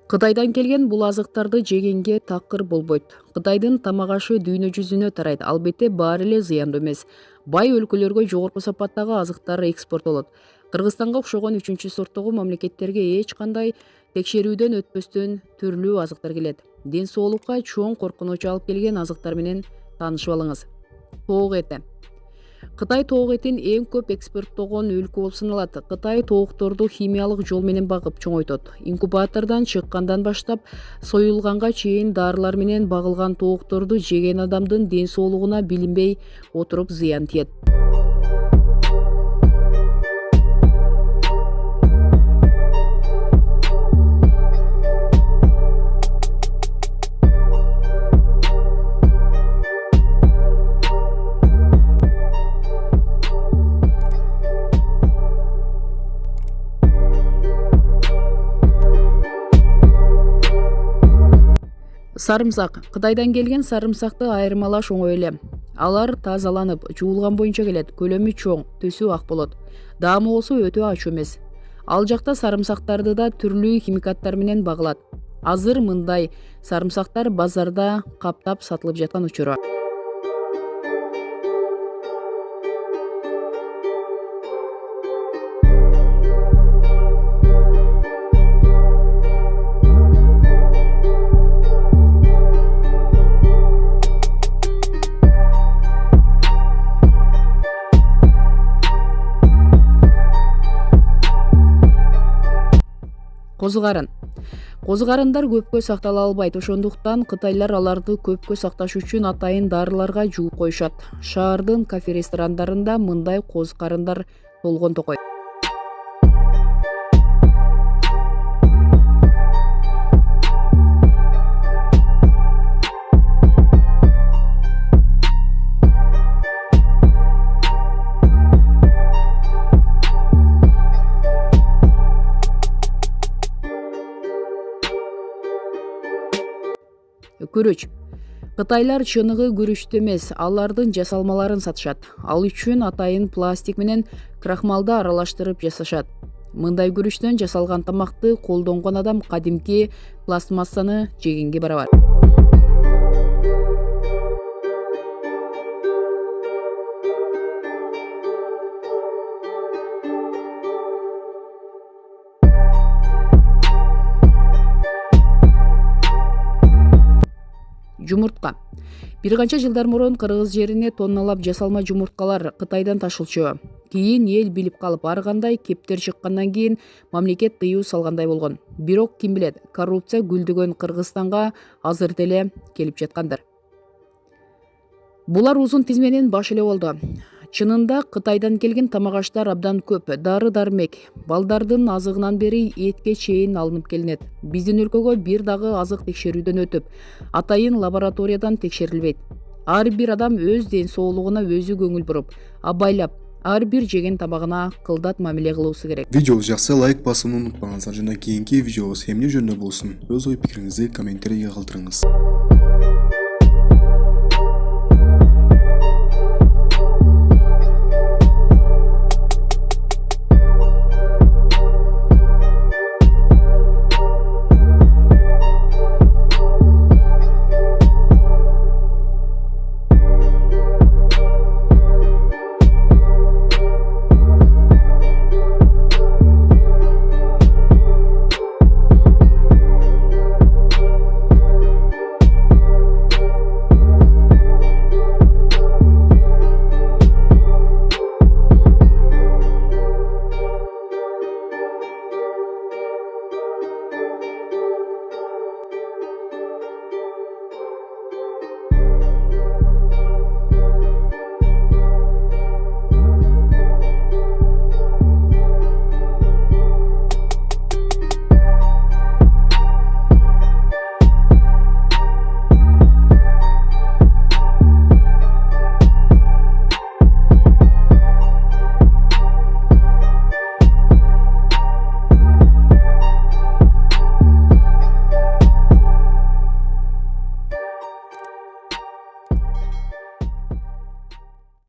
Кытайдан келген бул азыктарды жегенге такыр болбойт. Кытайдын тамак ашы дүйнө жүзүнө тарайт. Албетте баары эле зыяндуу эмес. Бай өлкөлөргө жогорку сапаттагы азыктар экспорттолот. Кыргызстанга окшогон 3-сорттогу мамлекеттерге эч кандай текшерүүдөн өтпөстөн түрлүү азыктар келет. Ден соолукка чоң коркунуч алып келген азыктар менен таанышып алыңыз. Тоок эти. Кытай тоок этин эң көп экспорттогон өлкө болуп саналат. Кытай тоокторду химиялык жол менен багып чоңойтот. Инкубатордон чыккандан баштап союлганга чейин дарылар менен багылган тоокторду жеген адамдын ден соолугуна билинбей отуруп зыян тиет. Сарымсак. Кытайдан келген сарымсакты айырмалаш оңой эле. Алар тазаланып, жуулган боюнча келет. Көлөмү чоң, түсү ак болот. Даамы болсо өтө ачуу эмес. Ал жакта сарымсактарды да түрлүү химикаттар менен багылат. Азыр мындай сарымсактар базарда каптап сатылып жаткан учуру. Козу карын. Козу карындар көпкө сактала албайт. Ошондуктан кытайлар аларды көпкө сакташ үчүн атайын дарыларга жууп коюшат. Шаардын кафе-ресторандарында мындай козу карындар толгон токой. Күрүч. Кытайлар чыныгы күрүчтү эмес, алардын жасалмаларын сатышат. Ал үчүн атайын пластик менен крахмалды аралаштырып жасашат. Мындай күрүчтөн жасалган тамакты колдонгон адам кадимки пластмассаны жегенге барабар. Жумуртка. Бир канча жылдар мурун Кыргыз жерине тонналап жасалма жумурткалар Кытайдан ташылчу. Кийин эл билип калып, ар кандай кептер чыккандан кийин мамлекет тыюу салгандай болгон. Бирок ким билет, коррупция гүлдөгөн Кыргызстанга азыр деле келип жаткандыр. Булар узун тизменин башы эле болду. Чынында Кытайдан келген тамак аштар абдан көп. Дары-дармек, балдардын азыгынан бери этке чейин алынып келинет. Биздин өлкөгө бир дагы азык текшерүүдөн өтүп, атайын лабораториядан текшерилбейт. Ар бир адам өз ден соолугуна өзү көңүл буруп, абайлап, ар бир жеген табагына кылдат мамиле кылуусу керек. Видео жакса лайк басууну унутпаңыздар жана кийинки видеобуз эмне жөнүндө болсун өз ой пикириңизди комментарийге калтырыңыз.